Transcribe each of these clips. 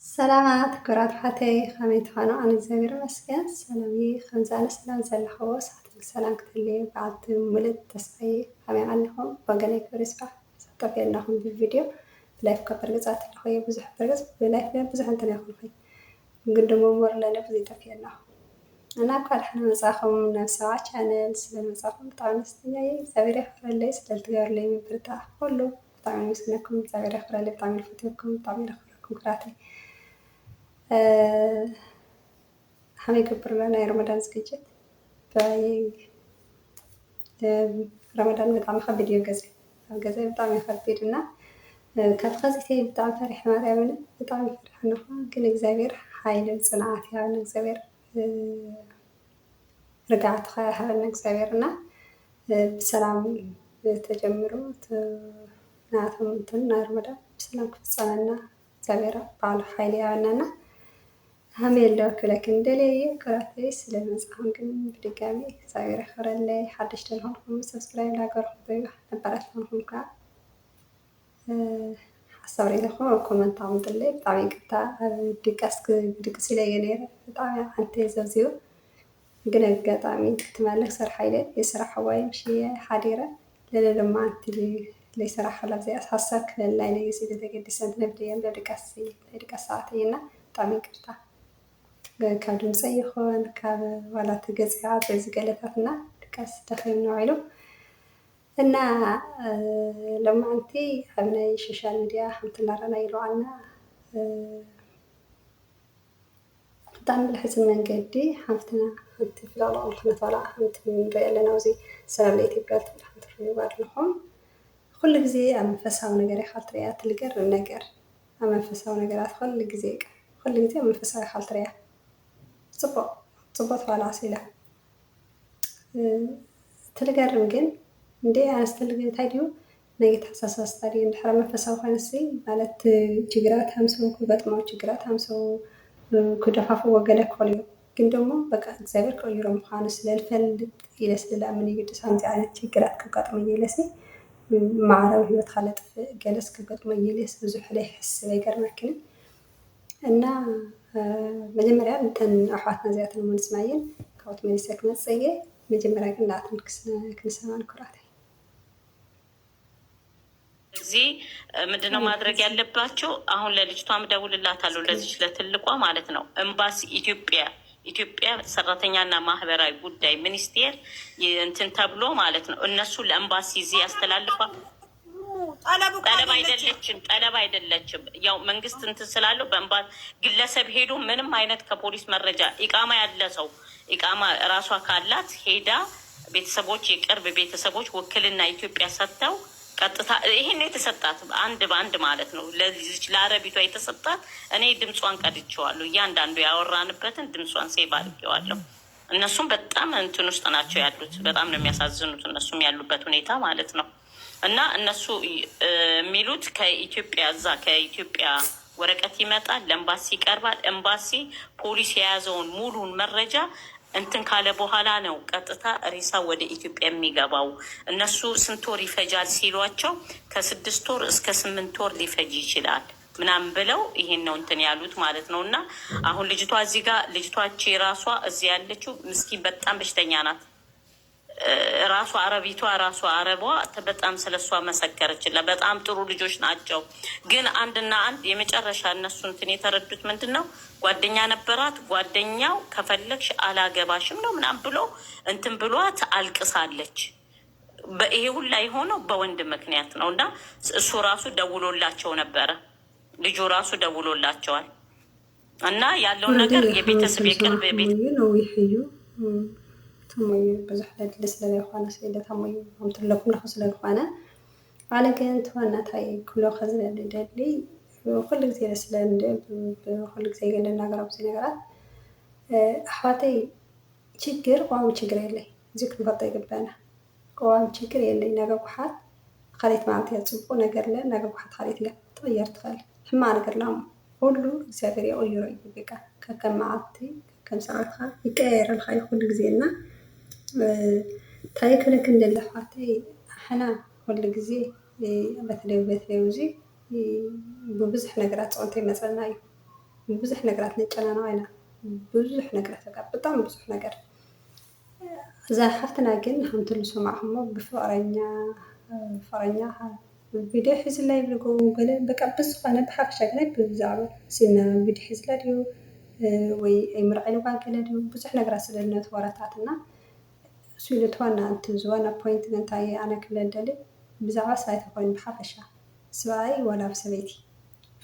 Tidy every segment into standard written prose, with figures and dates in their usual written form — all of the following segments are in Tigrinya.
سلامات كرات حتى خميت خانو أنا زبير مسكن سلامي خمزانة سلام زل حواس حتى سلام كتلي بعد مولد تسعي خمي عنهم بقالي كريسبا ستوفي أنهم بالفيديو بلايف كبر جزات الخوي بزح برجز بلايف بين بزح أنت ياخذ خي قدموا مر لنا بزي تفي أنهم أنا أقول إحنا مساخم نفسها channel سلام مساخم طبعا استنجاي زبير يخبر لي سلالت غير لي من برتاح كله طبعا مسكنكم زبير يخبر لي بتعمل فتيكم طبعا يخبركم كراتي حمي كبر لنا رمضان سكجت فاي رمضان بتاع مخبي اليوم جزء بتاع مخبي لنا كانت خزيتي بتاع فرح مريم بتاع فرح نخون كن إجزابير حايل صناعات يعني إجزابير رجعت خيرها لنا إجزابيرنا بسلام تجمروا ناتهم تنا رمضان بسلام كفصلنا إجزابير بعد حايل يعني هميل لكن دليل كراتي سلام مسحون كن بدقامي ساير خرالي حدش تلهونكم سبسكرايب لاقرهم بيوح نبرات لهونكم كا حصوري لخو كومنت عم دلي بطعمي قطع دقسي لي ينير بطعمي عنتي زوزيو قنا قطعمي تمالك سرحي لي يسرح هواي مشي حديرة لما انتي لي سرح هلا زي أسحسك للاي يسيد تقدي سنت نبدي دقسي ساعتين بطعمي قطع ካብ ድምፂ ይኹን ካብ ዋላ ተገዚኣ በዚ ገለታትና ድቃስ ተኸይም ነውዒሉ እና ለማዓንቲ ኣብ ናይ ሶሻል ሚድያ ሓንቲ እናረኣና ይረኣና ብጣዕሚ ብልሕፅን መንገዲ ሓፍትና ሓንቲ ፍላቅላቅ ንክነተባልዓ ሓንቲ ንሪኣ ኣለና ኣብዚ ሰላም ለኢትዮጵያ ትብል ሓንቲ ርይዋ ኣለኹም ኩሉ ግዜ ኣብ መንፈሳዊ ነገር ኢኻ ትሪኣ ትልገርም ነገር ኣብ መንፈሳዊ ነገራት ኩሉ ግዜ ኣብ መንፈሳዊ ኢኻ ትሪኣ ጽبط ተባላሲ ኢላ ትልገርም ግን እንዴ ኣነስተልግ እንታይ ድዩ ናይ ተሓሳሳስ ታዲያ እንድሕር መንፈሳዊ ኮይነሲ ማለት ችግራት ሃምሰው ክገጥመው ችግራት ሃምሰው ክደፋፍዎ ገለ ክኾኑ እዮም ግን ደሞ በቃ እግዚአብሔር ቀይሮ ምዃኑ ስለልፈልጥ ኢለ ስለላምን ይግድስ ከምዚ ዓይነት ችግራት ክገጥመኝ ኢለሲ ማዕረብ ህይወት ካለጥፍእ ገለስ ክገጥመኝ ኢለስ ብዙሕ ለይሕስብ ኣይገርመክን እና መጀመሪያ እንተን ኣሕዋትና እዚኣተን እሞ ንስማየን ካብኦት መሊሰ ክመፅእ እየ መጀመሪያ ግን ንኣተን ክንሰማ ንኩራት እዚህ ምንድነው ማድረግ ያለባቸው? አሁን ለልጅቷም እደውልላታለሁ ለዚች ለትልቋ ማለት ነው ኤምባሲ ኢትዮጵያ ሰራተኛና ማህበራዊ ጉዳይ ሚኒስቴር እንትን ተብሎ ማለት ነው እነሱ ለኤምባሲ እዚህ ያስተላልፋል። ጠለብ አይደለችም። ያው መንግስት እንትን ስላለው በእንባት ግለሰብ ሄዶ ምንም አይነት ከፖሊስ መረጃ ኢቃማ ያለ ሰው ኢቃማ ራሷ ካላት ሄዳ ቤተሰቦች የቅርብ ቤተሰቦች ውክልና ኢትዮጵያ ሰጥተው ቀጥታ ይሄን የተሰጣት አንድ ባንድ ማለት ነው ለዚች ለአረቢቷ የተሰጣት እኔ ድምጿን ቀድቼዋለሁ። እያንዳንዱ ያወራንበትን ድምጿን ሴቭ አድርጌዋለሁ። እነሱም በጣም እንትን ውስጥ ናቸው ያሉት። በጣም ነው የሚያሳዝኑት እነሱም ያሉበት ሁኔታ ማለት ነው። እና እነሱ የሚሉት ከኢትዮጵያ ወረቀት ይመጣል፣ ለኤምባሲ ይቀርባል። ኤምባሲ ፖሊስ የያዘውን ሙሉን መረጃ እንትን ካለ በኋላ ነው ቀጥታ ሬሳ ወደ ኢትዮጵያ የሚገባው። እነሱ ስንት ወር ይፈጃል ሲሏቸው ከ6 ወር እስከ 8 ወር ሊፈጅ ይችላል ምናምን ብለው ይሄን ነው እንትን ያሉት ማለት ነው። እና አሁን ልጅቷ እዚህ ጋር ልጅቷች ራሷ እዚህ ያለችው ምስኪን በጣም በሽተኛ ናት። ራሷ አረቧ በጣም ስለሷ መሰከረችላት። በጣም ጥሩ ልጆች ናቸው። ግን አንድና አንድ የመጨረሻ እነሱ እንትን የተረዱት ምንድን ነው ጓደኛ ነበራት። ጓደኛው ከፈለግሽ አላገባሽም ነው ምናምን ብሎ እንትን ብሏት አልቅሳለች። ይሄ ሁላ የሆነው በወንድ ምክንያት ነው። እና እሱ ራሱ ደውሎላቸው ነበረ። ልጁ ራሱ ደውሎላቸዋል። እና ያለውን ነገር የቤተሰብ የቅርብ ቤት ነው ይሄዩ ተሞይ ብዙሕ ለድልስ ስለይኾነ ስለ ተሞይ ከምትለኩም ለኹ ስለዝኾነ ኣነ ግን ተዋናታይ ኩሎ ከዝለሊ ደሊ ኩሉ ግዜ ስለንድ ኩሉ ግዜ ግን ልናገር ኣብዚ ነገራት ኣሕዋተይ ችግር ቋሚ ችግር የለይ እዚ ክንፈልጦ ይግበአና። ቋሚ ችግር የለይ ነገር ጉሓት ካሊት ማለት እያ ፅቡቅ ነገር ለ ነገር ጉሓት ካሊት ለ ትቕየር ትኽእል ሕማቅ ነገር ላ ሁሉ እግዚኣብሔር የቕይሮ እዩ በቃ ከከም መዓልቲ ከከም ሰዓትካ ይቀያየረልካ እዩ ኩሉ ግዜ እና ታሪክ لك እንደለ ኣሕዋተይ ኣሕና ኩሉ ግዜ በተለይ እዚ ብብዙሕ ነገራት ፀወንተ ይመፀልና እዩ ብዙሕ ነገራት ነጨናነቕ ኢና ብዙሕ ነገራት በቃ ብጣዕሚ ብዙሕ ነገር እዛ ሓፍትና ግን ከምቲ ዝሰማዕኹሞ ብፍቅረኛ ቪድዮ ሒዝላ ይብልጎ ገለ በቃ ብዝኾነ ብሓፈሻ ግን ብዛዕባ ስና ቪድዮ ሒዝላ ድዩ ወይ ኣይምርዓይልዋ ገለ ድዩ ብዙሕ ነገራት ስለዝነበሩ ወረታት እና ስኢሉ ዋና እቲ ዝዋና ፖይንት ግን እንታይ እዩ ኣነ ክብለ ደሊ ብዛዕባ ሰባይቲ ኮይኑ ብሓፈሻ ሰብኣይ ዋላ ብሰበይቲ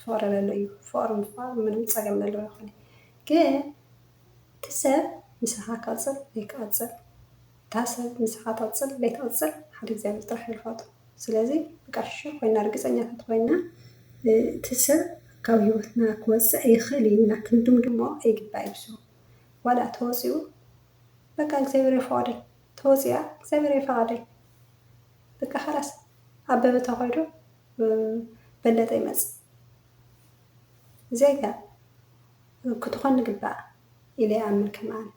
ፍቅሪ ዘሎ እዩ ፍቅሪ ምፍቃር ምንም ፀገም ዘለዎ ይኮነ ግን እቲ ሰብ ምስኻ ክቅፅል ዘይክቅፅል እታ ሰብ ምስኻ ትቅፅል ዘይትቅፅል ሓደ እግዚኣብሔር ጥራሕ እዩ ዝፈልጦ ስለዚ በቃ ሽሕ ኮይና ርግፀኛታት ኮይና እቲ ሰብ ካብ ሂወትና ክወፅእ ይኽእል እዩ ኢልና ክንድምድሞ ኣይግባእ እዩ ብስሩ ዋላ ተወፂኡ በቃ እግዚኣብሔር ይፈቅዶ ተወፂኣ እግዚኣብሔር ይፈቅደይ በቃ خلاص ኣበበ ተኸይዱ በለጠ ይመፅእ ዜጋ ክትኾን ግባእ ኢለ ይኣምን ከም ኣነ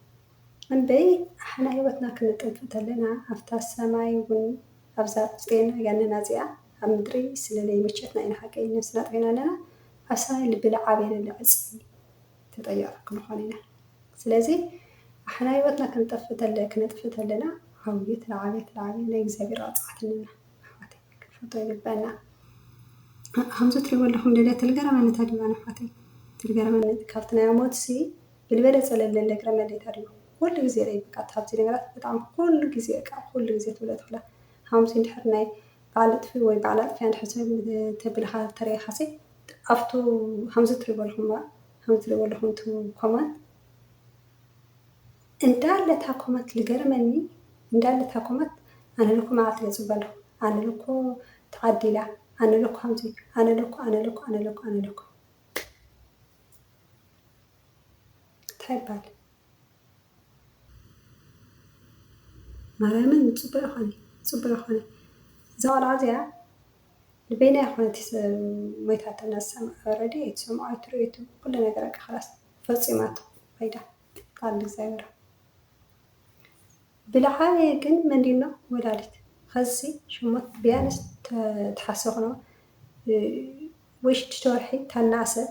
እምበይ ኣሕና ሂወትና ክንጥንፍ እንተለና ኣብታ ሰማይ እውን ኣብዛ ፅጤና ያንን እዚኣ ኣብ ምድሪ ስለለይ መቸትና ኢና ሓቀይ ነፍስና ጥፊና ኣለና ኣብ ሰማይ ልብልዓብ የለ ዕፅቢ ተጠያቂ ክንኾን ኢና ስለዚ ኣሕና ሂወትና ክንጥፍ እንተለና ዓብይ ትለዓበየ ናይ እግዚኣብሔር ቅፅዓት ኣለና ኣሕዋተይ ክንፈቶ ይግባአና ከምዚ ትሪእዎ ኣለኹም ልደት ትልገረመኒ ድዩ ኣነ ኣሕዋተይ ትልገረመኒ ካብቲ ናይ ሞትሲ ብልበለፀ ለግረመኒ ድዩ ኩሉ ግዜ ርኢ በቃ ካብዚ ነገራት ብጣዕሚ ኩሉ ግዜ ትብሎ ትኽእላ ከምዚ እንድሕር ናይ በዓል ጥፊ ወይ በዓል ኣጥፍያ እንድሕር ተብልካ ተሪእኻሲ ኣብቱ ከምዚ ትሪእዎ ኣለኹም እቲ ኮመንት እንዳለ እታ ኮመንት ልገረመኒ እንዳለ እታ ኮመንት ኣነ ልኩ መዓልቲ ገፅባ ኣለኹ ኣነ ልኩ ተዓዲላ ኣነ ልኩ ከምዚ ኣነ ልኩ እንታይ ይባል ማርያምን ፅቡቅ ይኮነ እዛ ቆልዓ እዚኣ ንበይና ይኮነት ሞይታ ተነሰም ኦልሬዲ ኣይትሰምዖ ኣይትሪእቱ ኩሉ ነገር በቃ خلاص ፈፂማቶ ባይዳ ቃል እግዚኣብሔር ብልዓበየ ግን መንዲኖ ወላዲት ከዚ ሽሞት ቢያንስ ተሓስብ ነው ወይ 6 ወርሒ ታናእሰብ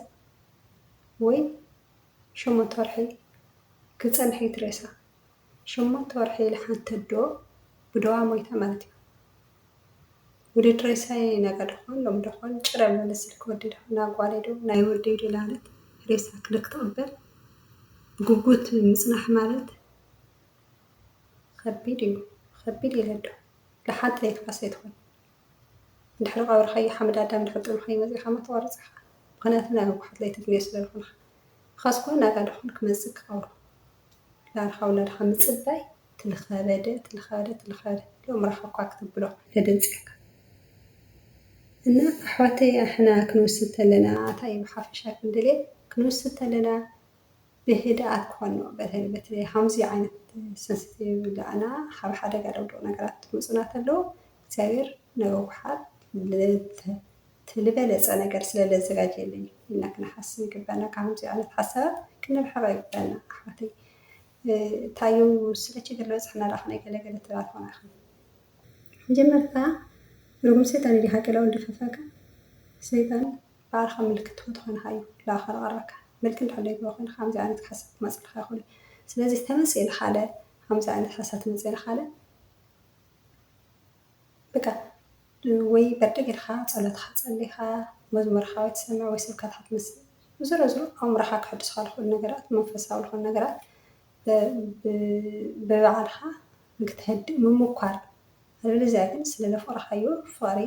ወይ 8 ወርሒ ክፀንሐ ትሬሳ 8 ወርሒ ለሓንቲ ዶ ብደዋ ሞይታ ማለት እዩ ውድድ ሬሳይ ነገር ድኾን ሎም ድኾን ጭረ መለስል ክወዲ ድኾን ናጓለ ዶ ናይ ወደይ ዶ ላለት ሬሳ ክልክትቕበል ጉጉት ምፅናሕ ማለት ከቢድ እዩ ከቢድ ይለዶ ለሓንቲ ዘይትኳስ ኣይትኾን እንድሕሪ ቀብርኸይ ሓመድ ኣዳም እንድሕሪ ጥልኸይ መፂኻ መተቆርፅኻ ምክንያቱ ናይ መጓሕት ለይትግልዮ ስለዝኾንካ ካስኮ ናጋ ድኾን ክመፅእ ክቐብሩ ላርኻ ውላድኻ ምፅባይ ትልኸበደ ሎም ረኸብኳ ክትብሎ ለደንፅካ እና ኣሕዋተይ ኣሕና ክንውስድ ተለና እንታይ ብሓፈሻ ክንድልየ ክንውስድ ተለና ብህድኣት ክኾን በተለይ ከምዚ ዓይነት ሰንሲቲቭ ኣና ካብ ሓደጋ ደውድቕ ነገራት ትምፁና ተለዉ እግዚኣብሔር ነገጉሓት ትልበለፀ ነገር ስለለዘጋጀየለኝ ኢና ክንሓስብ ይግባና ከምዚ ዓይነት ሓሳባት ክንርሕቕ ይግባና ኣሕዋተይ ታዩ ስለ ችግር ዝበፅሕና ዳኸ ናይ ገለገለ ትባት ሆና ኢኹም መጀመርታ ርጉም ሰይጣን ኢልካ ቅላ ወልዲ ፈፋካ ሰይጣን ባዕልካ ምልክት ትኾንካ እዩ ላኸ ቀረበካ መልክ እንድሕር ዘይግባ ኮይንካ ከምዚ ዓይነት ሓሳብ ክመፅልካ ይኽእል ስለዚ ተመፅእ ንካለ ከምዚ ዓይነት ሓሳብ ተመፅእ ንካለ በቃ ወይ በርድግ ኢልካ ፀሎትካ ፀሊኻ መዝሙርካ ወይ ትሰምዕ ወይ ስብከት ክትመስል ዝሮ ኣእምሮካ ክሕድስካ ዝኽእሉ ነገራት መንፈሳዊ ዝኾኑ ነገራት ብባዕልካ ንክትህድእ ምሙኳር ኣለበለዚያ ግን ስለዘፍቅርካዮ ፍቅሪ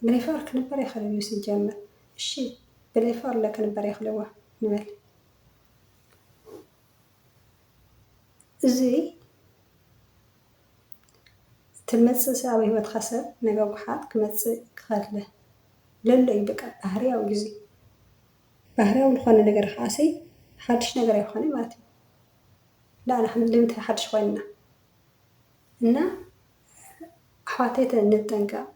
ብናይ ፍቅሪ ክንበር ይኽእል እዩ ሲጀመር እሺ ብናይ ፍቅሪ ክንበር ይኽእልዋ ንበል እዚ ትመፅእ ኣብ ሂወትካ ሰብ ነገጉሓት ክመፅእ ክኸለ ለሎ እዩ በቃ ባህርያዊ ግዜ ባህርያዊ ዝኾነ ነገር ከዓሰይ ሓድሽ ነገር ኣይኮነ ማለት እዩ ላኣና ንምንታይ ሓድሽ ኮይንና እና ኣሕዋተይ ንጠንቀቕ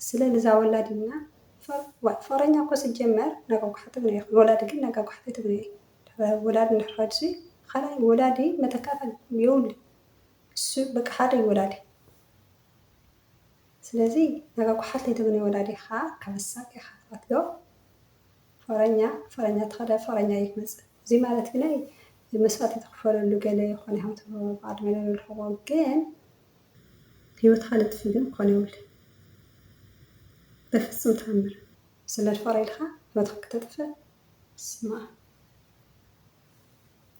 ስለዛ ወላዲ ኢና ፍቅረኛ እኮ ሲጀመር ነገጉሓት ትግነ ይኽእል ወላዲ ግን ነገጉሓት ትግነ ወላዲ እንድሕር ሲ ካልኣይ ወላዲ መተካት የውሉ እሱ በቃ ሓደ እዩ ወላዲ ስለዚ ነገጉሓት ዘይትግነ ወላዲኻ ከበሳቅ ኢኻ ትሎ ፈረኛ ተኸደ ፈረኛ ይክመጽ እዚ ማለት ግን መስዋዕት የተከፈለሉ ገለ ይኾን ይሆን ባዕድ መለለልዎ ግን ህይወት ካልጥፊ ግን ኮነ ይብል በፍጹም ተአምር ስለድፈራ ኢልካ ህይወትካ ክትጥፍእ ስማ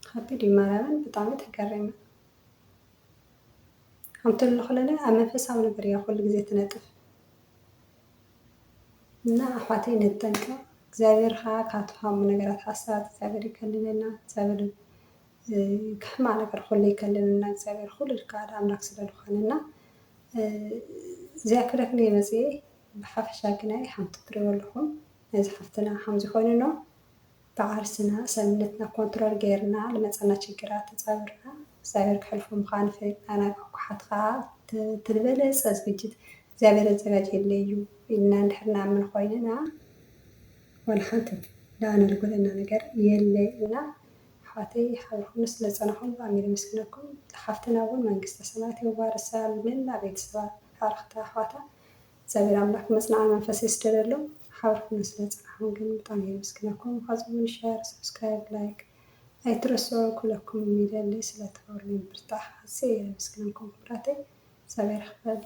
ከቢድ እዩ ማርያምን ብጣዕሚ ተገሪመ ከምቲ ለለኸለለ ኣብ መንፈሳዊ ነገር እያ ኩሉ ግዜ ትነጥፍ እና ኣሕዋተይ ንጠንቀቕ እግዚአብሔር ከዓ ካብትሃሙ ነገራት ሓሳባት እግዚአብሔር ይከልለና እግዚአብሔር كحما ነገር ኩሉ ይከልልና እግዚአብሔር ኩሉ ልካድ ኣምላክ ስለዝኾነና ዝያክለክኒ መፅአ ብሓፈሻ ግናይ ሓንቲ ትሪእዎ ኣለኹም ነዚ ሓፍትና ከምዚ ኮይኑኖ ብዓርስና ሰብነትና ኮንትሮል ገይርና ልመፀና ሽግራት ተፃዊርና እግዚአብሔር ክሕልፎ ምዃኑ ፈሊጥና ናብ ኣኳሓት ከዓ ትልበለፀ ዝግጅት እግዚአብሔር ዘዘጋጀለ እዩ ኢልና እንድሕር ንኣምን ኮይንና ወላ ሓንቲ ዳኣነ ዝጎደና ነገር የለና ኣሕዋተይ ሓብርኩም ስለፀናኹም ብጣዕሚ እየ ዘመስግነኩም ሓፍትና እውን መንግስተ ሰማያት ይዋርሳ መላ ቤተሰባ ሓርክታ ኣሕዋታ እግዚአብሔር ኣምላክ መፅናዕ መንፈስ ይስደደሎም ሓብርኩም ስለፀናኹም ግን ብጣዕሚ እየ ዘመስግነኩም ከዚ እውን ሸር ሰብስክራይብ ላይክ ኣይትረስዑ ኩለኩም የሚደሊ ስለተባብሩልኝ ብርታዕ ኣዝየ እየ ዘመስግነኩም ክብራተይ እግዚአብሔር ይክበል